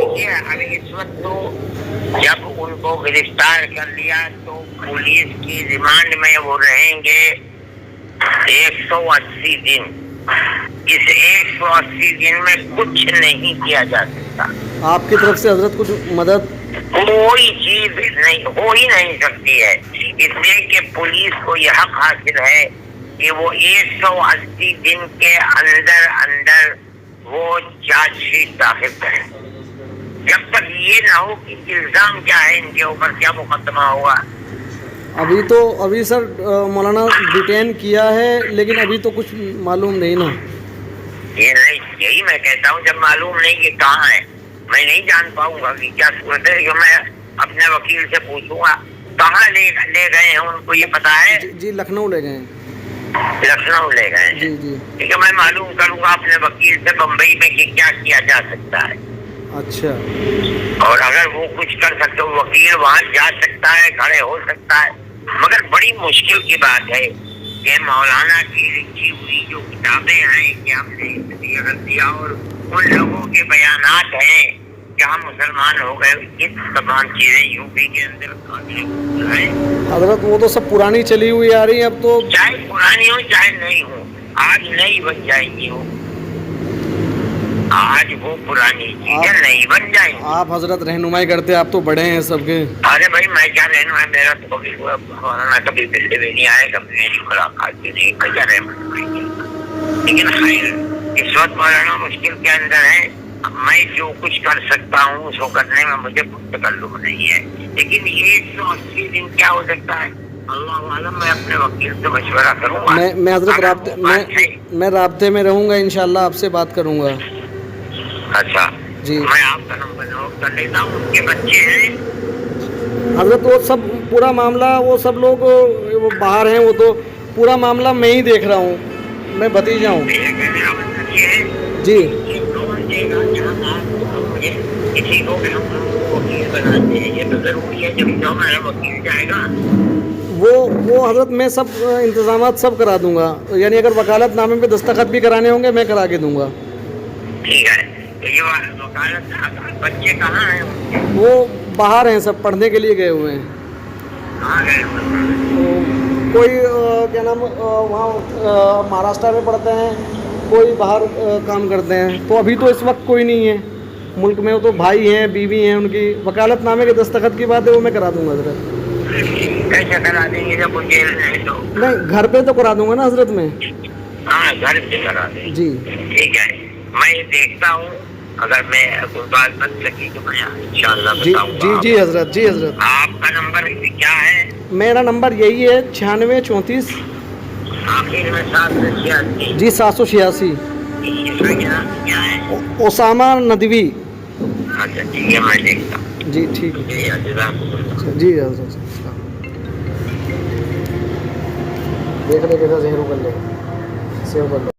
देखिए अभी इस वक्त तो जब उनको गिरफ्तार कर लिया तो पुलिस की रिमांड में वो रहेंगे 180 दिन। इस 180 दिन में कुछ नहीं किया जा सकता। आपकी तरफ से हजरत कुछ मदद? कोई चीज नहीं हो ही नहीं सकती है, इसलिए कि पुलिस को यह हक हासिल है कि वो 180 दिन के अंदर अंदर वो चार्जशीट दाखिल करें। जब तक ये ना हो कि इल्जाम क्या है, इनके ऊपर क्या मुकदमा होगा। अभी सर मौलाना डिटेन किया है, लेकिन अभी तो कुछ मालूम नहीं ना। ये नहीं, यही मैं कहता हूँ, जब मालूम नहीं कि कहाँ है मैं नहीं जान पाऊंगा कि क्या सूरत है। कि मैं अपने वकील से पूछूंगा कहाँ ले गए हैं, उनको ये पता है? जी लखनऊ ले गए। लखनऊ ले गए हैं। जी जी। ठीक है, मैं मालूम करूंगा अपने वकील से बम्बई में कि क्या किया जा सकता है। अच्छा। और अगर वो कुछ कर सकते हो, वकील वहाँ जा सकता है, खड़े हो सकता है। मगर बड़ी मुश्किल की बात है कि मौलाना की लिखी हुई जो किताबें हैं कि हमने दिया और उन लोगों के बयानात हैं कि हम मुसलमान हो गए, ये तमाम चीजें यूपी के अंदर है। हजरत वो तो सब पुरानी चली हुई आ रही है, अब तो चाहे पुरानी हो चाहे नहीं हो, आज नई बन जाएंगी हो। आज वो पुरानी चीजें नहीं बन जाएंगी। आप हजरत रहनुमाई करते, आप तो बड़े हैं सबके। अरे भाई मैं क्या रहनुमाई, मेरा तो कभी मौलाना कभी दिल्ली में नहीं आया, कभी मेरी मुलाकात भी नहीं, मैं क्या रहनुमाई। लेकिन खैर इस वक्त मौलाना मुश्किल के अंदर है। मैं जो कुछ कर सकता हूँ उसको करने में मुझे कुछ तकल्लुफ नहीं है, लेकिन ये 180 दिन क्या हो सकता है अल्लाह आलम। मैं अपने वकील से मशवरा करूँगा। मैं हजरत मैं राब्ते में रहूँगा, इंशाल्लाह आपसे बात करूँगा। अच्छा जी। मैं आपका नंबर नोट कर लेता हूँ। उनके बच्चे हैं हजरत? वो सब पूरा मामला, वो सब लोग वो बाहर हैं, वो तो पूरा मामला मैं ही देख रहा हूँ, मैं भतीजा हूँ। जी। किसी को भी हम वकील बनाते हैं, ये तो जरूरी है। जब जो हमारा वकील जाएगा वो हजरत मैं सब इंतजामात सब करा दूंगा, यानी अगर वकालतनामे पे दस्तखत भी कराने होंगे मैं करा के दूंगा। ठीक है। तो ये वकालत बच्चे कहाँ हैं? वो बाहर हैं, सब पढ़ने के लिए गए हुए हैं। कहाँ गए? कोई क्या नाम वहाँ महाराष्ट्र में पढ़ते हैं, कोई बाहर काम करते हैं। तो अभी तो इस वक्त कोई नहीं है मुल्क में। वो तो भाई हैं, बीवी हैं, उनकी वकालतनामे के दस्तखत की बात है, वो मैं करा दूंगा हजरत। कैसे करा देंगे जब वो जेल में? तो नहीं, घर पे तो करा दूंगा ना हजरत मैं। हाँ, घर पे करा देंगे। जी ठीक है, मैं देखता हूँ, अगर मैं कोई बात बन सकी तो मैं इंशाल्लाह बताऊंगा। जी जी हजरत, जी हजरत। आपका नंबर क्या है? मेरा नंबर यही है 9634 आखिर में 786। जी 786। इसमें क्या है? ओसामा नदवी। अच्छा ठीक है, मैं देखता हूँ। जी ठीक है जी हजरत। देख ले कैसा जहर कर ले, सेव कर ले।